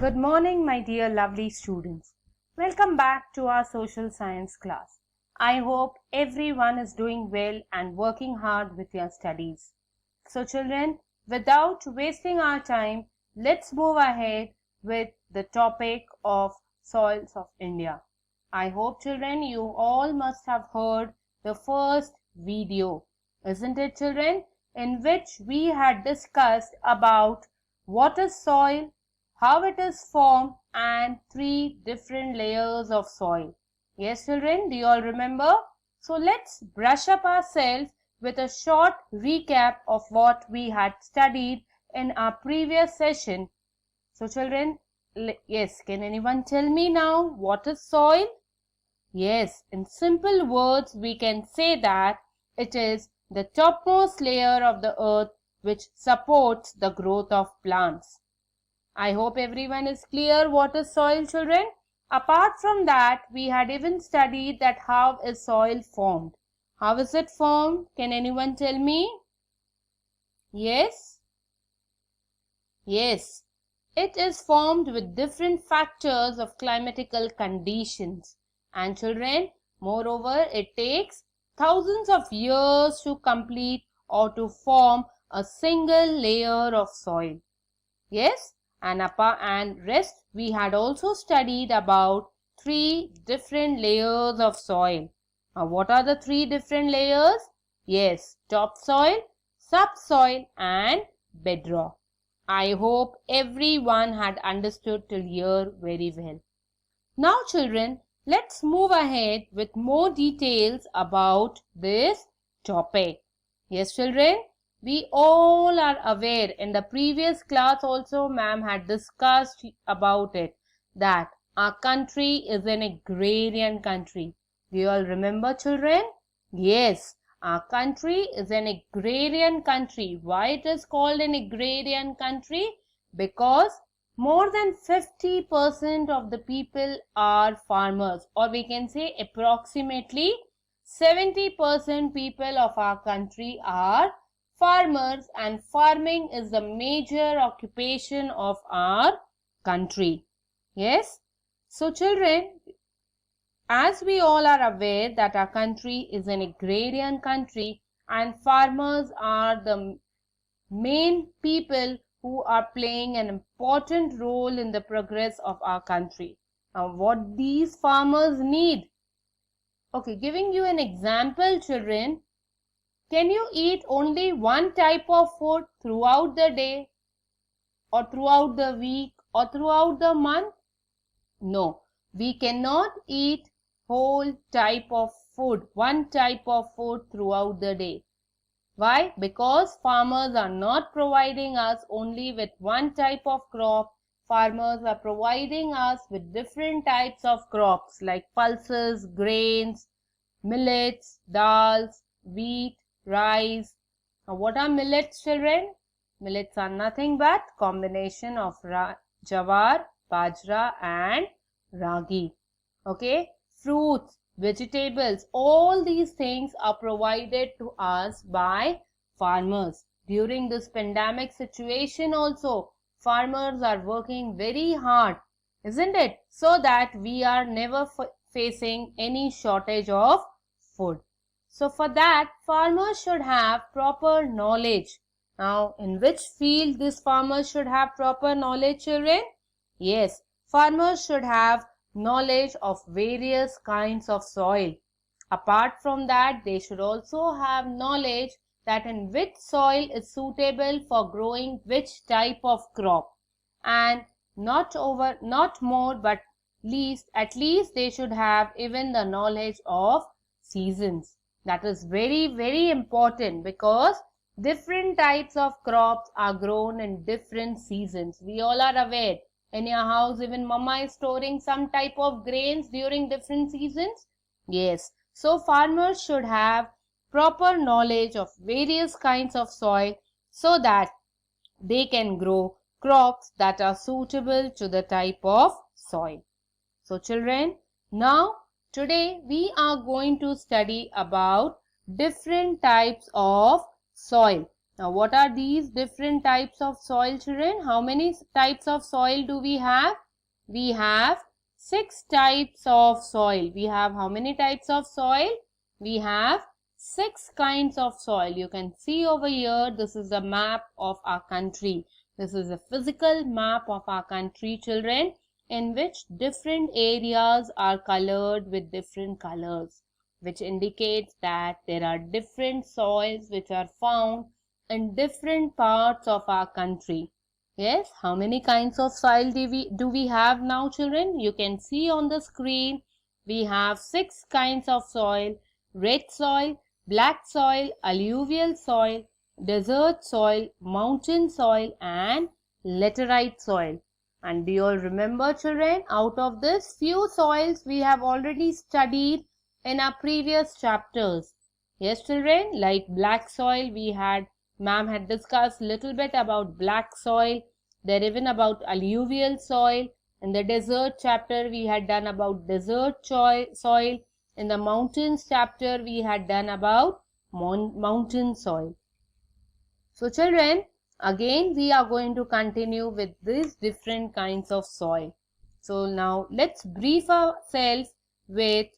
Good morning, my dear lovely students. Welcome back to our social science class. I hope everyone is doing well and working hard with your studies. So children, without wasting our time, let's move ahead with the topic of soils of India. I hope children, you all must have heard the first video, isn't it children, in which we had discussed about what is soil, how it is formed, and 3 different layers of soil. Yes children, do you all remember? So let's brush up ourselves with a short recap of what we had studied in our previous session. So children, yes, can anyone tell me now what is soil? Yes, in simple words we can say that it is the topmost layer of the earth which supports the growth of plants. I hope everyone is clear what is soil, children. Apart from that, we had even studied that how is soil formed. How is it formed? Can anyone tell me? Yes? Yes. It is formed with different factors of climatical conditions. And children, moreover, it takes thousands of years to complete or to form a single layer of soil. Yes? And rest we had also studied about 3 different layers of soil. Now what are the 3 different layers? Yes, topsoil, subsoil and bedrock. I hope everyone had understood till here very well. Now children, let's move ahead with more details about this topic. Yes children? We all are aware, in the previous class also ma'am had discussed about it, that our country is an agrarian country. Do you all remember children? Yes, our country is an agrarian country. Why it is called an agrarian country? Because more than 50% of the people are farmers, or we can say approximately 70% people of our country are farmers, and farming is the major occupation of our country. Yes. So children, as we all are aware that our country is an agrarian country and farmers are the main people who are playing an important role in the progress of our country. Now what these farmers need? Okay, giving you an example children, can you eat only one type of food throughout the day or throughout the week or throughout the month? No, we cannot eat whole type of food, one type of food throughout the day. Why? Because farmers are not providing us only with one type of crop. Farmers are providing us with different types of crops like pulses, grains, millets, dals, wheat, rice. Now what are millets children? Millets are nothing but combination of jawar, bajra and ragi. Okay, fruits, vegetables, all these things are provided to us by farmers. During this pandemic situation also, farmers are working very hard, isn't it? So that we are never facing any shortage of food. So for that, farmers should have proper knowledge. Now, in which field these farmers should have proper knowledge, children? Yes, farmers should have knowledge of various kinds of soil. Apart from that, they should also have knowledge that in which soil is suitable for growing which type of crop. And not more but at least they should have even the knowledge of seasons. That is very, very important because different types of crops are grown in different seasons. We all are aware. In your house, even mama is storing some type of grains during different seasons. Yes. So farmers should have proper knowledge of various kinds of soil so that they can grow crops that are suitable to the type of soil. So children, now today we are going to study about different types of soil. Now, what are these different types of soil, children? How many types of soil do we have? We have 6 types of soil. We have how many types of soil? We have 6 kinds of soil. You can see over here, this is a map of our country. This is a physical map of our country, children, in which different areas are colored with different colors, which indicates that there are different soils which are found in different parts of our country. Yes, how many kinds of soil do we have now, children? You can see on the screen, we have 6 kinds of soil: red soil, black soil, alluvial soil, desert soil, mountain soil, and laterite soil. And do you all remember, children, out of this few soils we have already studied in our previous chapters. Yes, children, like black soil, ma'am had discussed little bit about black soil, then even about alluvial soil. In the desert chapter, we had done about desert soil. In the mountains chapter, we had done about mountain soil. So, children, again we are going to continue with these different kinds of soil. So, now let's brief ourselves with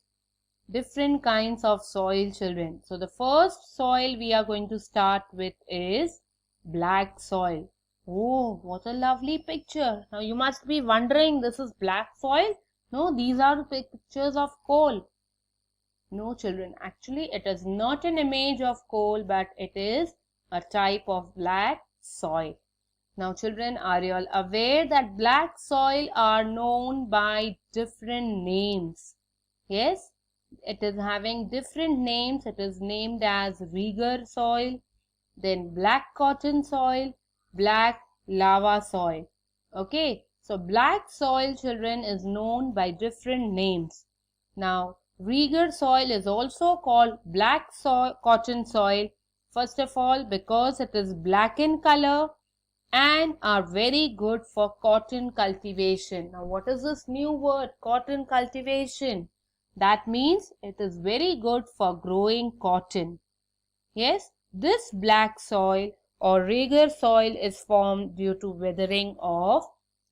different kinds of soil, children. So, the first soil we are going to start with is black soil. Oh, what a lovely picture. Now, you must be wondering, this is black soil? No, these are pictures of coal. No, children, actually it is not an image of coal, but it is a type of black soil. Now, children, are you all aware that black soil are known by different names? Yes, it is having different names. It is named as Reger soil, then black cotton soil, black lava soil. Okay, so black soil, children, is known by different names. Now, Reger soil is also called black cotton soil. First of all, because it is black in color and are very good for cotton cultivation. Now, what is this new word, cotton cultivation? That means it is very good for growing cotton. Yes, this black soil or Reger soil is formed due to weathering of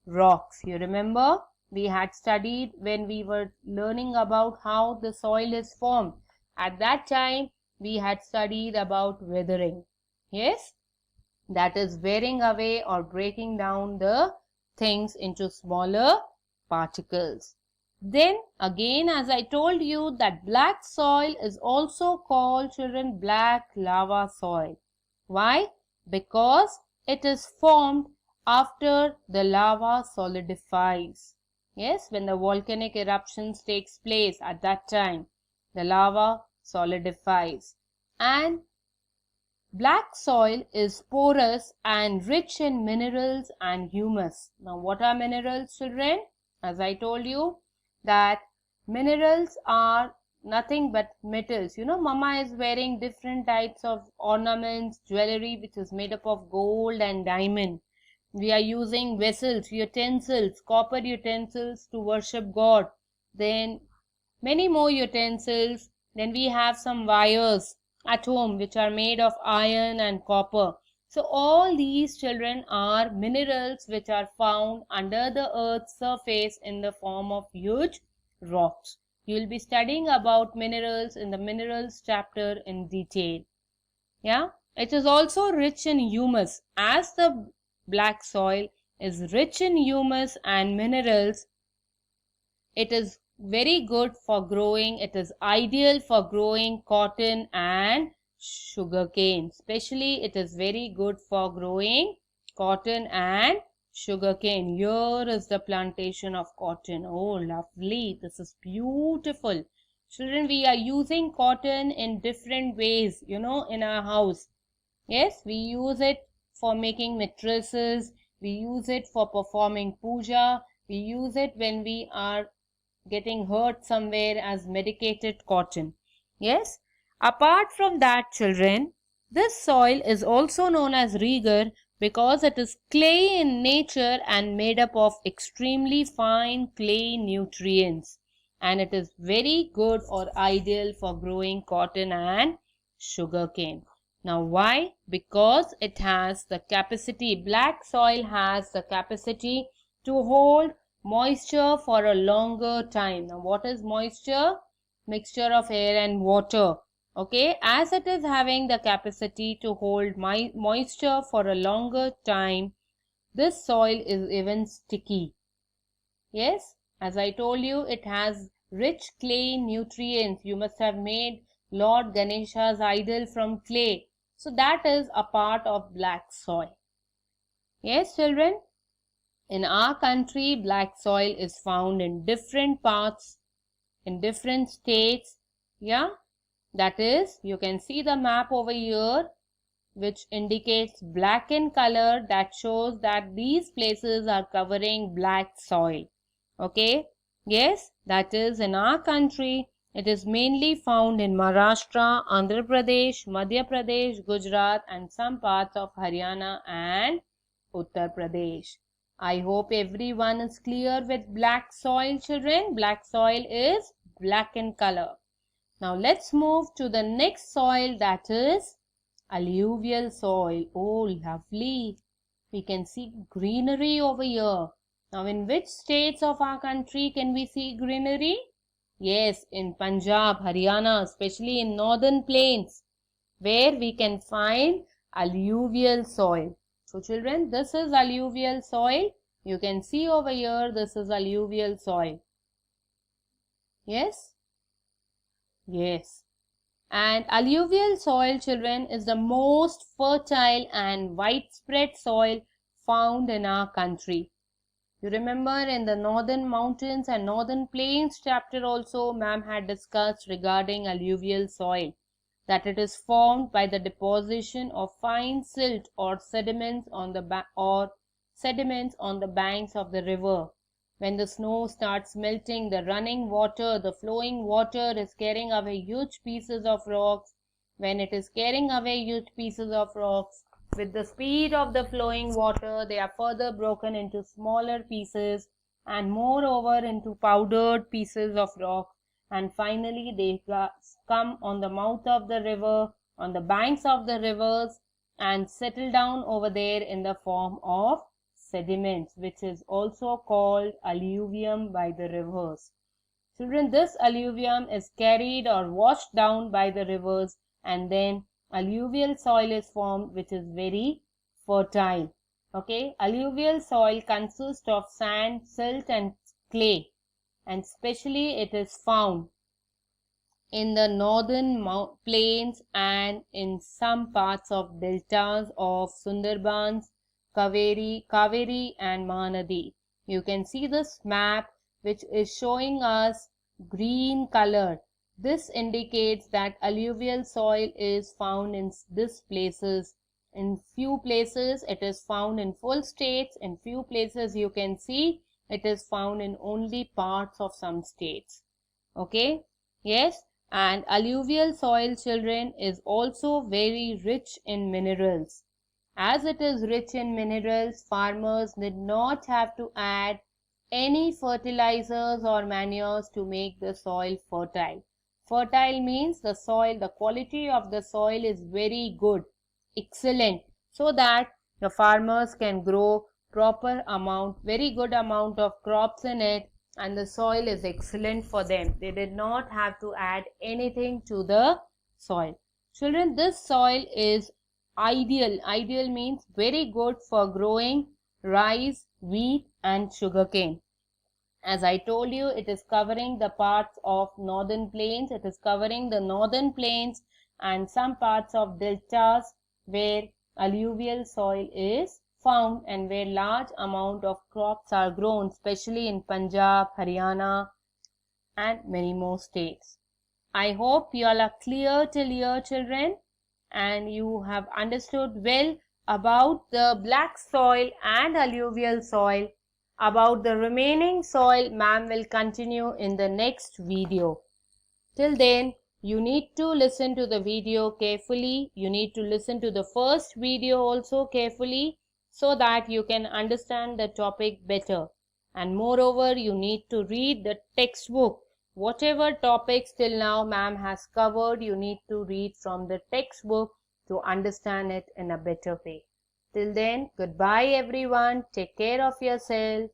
rocks. You remember, we had studied when we were learning about how the soil is formed. At that time, we had studied about weathering. Yes, that is wearing away or breaking down the things into smaller particles. Then again, as I told you, that black soil is also called, children, black lava soil. Why? Because it is formed after the lava solidifies. Yes, when the volcanic eruptions takes place, at that time the lava solidifies. And black soil is porous and rich in minerals and humus. Now, what are minerals, children? As I told you, that minerals are nothing but metals. You know, mama is wearing different types of ornaments, jewelry which is made up of gold and diamond. We are using vessels, utensils, copper utensils to worship God. Then many more utensils. Then we have some wires at home which are made of iron and copper. So all these, children, are minerals which are found under the earth's surface in the form of huge rocks. You will be studying about minerals in the minerals chapter in detail. Yeah, it is also rich in humus. As the black soil is rich in humus and minerals, it is very good for growing. It is ideal for growing cotton and sugarcane. Especially it is very good for growing cotton and sugarcane. Here is the plantation of cotton. Oh, lovely. This is beautiful. Children, we are using cotton in different ways, you know, in our house. Yes, we use it for making mattresses. We use it for performing puja. We use it when we are getting hurt somewhere as medicated cotton. Yes, apart from that, children, this soil is also known as Reger because it is clay in nature and made up of extremely fine clay nutrients, and it is very good or ideal for growing cotton and sugarcane. Now why? Because it has the capacity, black soil has the capacity to hold moisture for a longer time. Now what is moisture? Mixture of air and water. Okay, as it is having the capacity to hold moisture for a longer time, this soil is even sticky. Yes, as I told you, it has rich clay nutrients. You must have made Lord Ganesha's idol from clay. So that is a part of black soil. Yes, children, in our country, black soil is found in different parts, in different states. Yeah, that is, you can see the map over here, which indicates black in color. That shows that these places are covering black soil. Okay, yes, that is in our country. It is mainly found in Maharashtra, Andhra Pradesh, Madhya Pradesh, Gujarat and some parts of Haryana and Uttar Pradesh. I hope everyone is clear with black soil, children. Black soil is black in color. Now let's move to the next soil, that is alluvial soil. Oh, lovely. We can see greenery over here. Now, in which states of our country can we see greenery? Yes, in Punjab, Haryana, especially in northern plains, where we can find alluvial soil. So, children, this is alluvial soil. You can see over here, this is alluvial soil. Yes? Yes. And alluvial soil, children, is the most fertile and widespread soil found in our country. You remember in the northern mountains and northern plains chapter also, ma'am had discussed regarding alluvial soil, that it is formed by the deposition of fine silt or sediments on the banks of the river. When the snow starts melting, the running water, the flowing water is carrying away huge pieces of rocks. When it is carrying away huge pieces of rocks, with the speed of the flowing water, they are further broken into smaller pieces and moreover into powdered pieces of rock. And finally, they come on the mouth of the river, on the banks of the rivers, and settle down over there in the form of sediments, which is also called alluvium by the rivers. Children, this alluvium is carried or washed down by the rivers, and then alluvial soil is formed, which is very fertile. Okay, alluvial soil consists of sand, silt and clay, and especially it is found in the northern plains and in some parts of deltas of Sundarbans, Kaveri and Mahanadi. You can see this map which is showing us green color. This indicates that alluvial soil is found in these places. In few places it is found in full states. In few places you can see it is found in only parts of some states. Okay? Yes. And alluvial soil, children, is also very rich in minerals. As it is rich in minerals, farmers did not have to add any fertilizers or manures to make the soil fertile. Fertile means the soil, the quality of the soil is very good, excellent, so that the farmers can grow very good amount of crops in it, and the soil is excellent for them. They did not have to add anything to the soil. Children, this soil is ideal. Ideal means very good for growing rice, wheat and sugarcane. As I told you, it is covering the parts of northern plains. It is covering the northern plains and some parts of deltas where alluvial soil is found and where large amount of crops are grown, especially in Punjab, Haryana and many more states. I hope you all are clear till here, children, and you have understood well about the black soil and alluvial soil. About the remaining soil, ma'am will continue in the next video. Till then, you need to listen to the video carefully. You need to listen to the first video also carefully so that you can understand the topic better. And moreover, you need to read the textbook. Whatever topics till now ma'am has covered, you need to read from the textbook to understand it in a better way. Till then, goodbye everyone. Take care of yourself.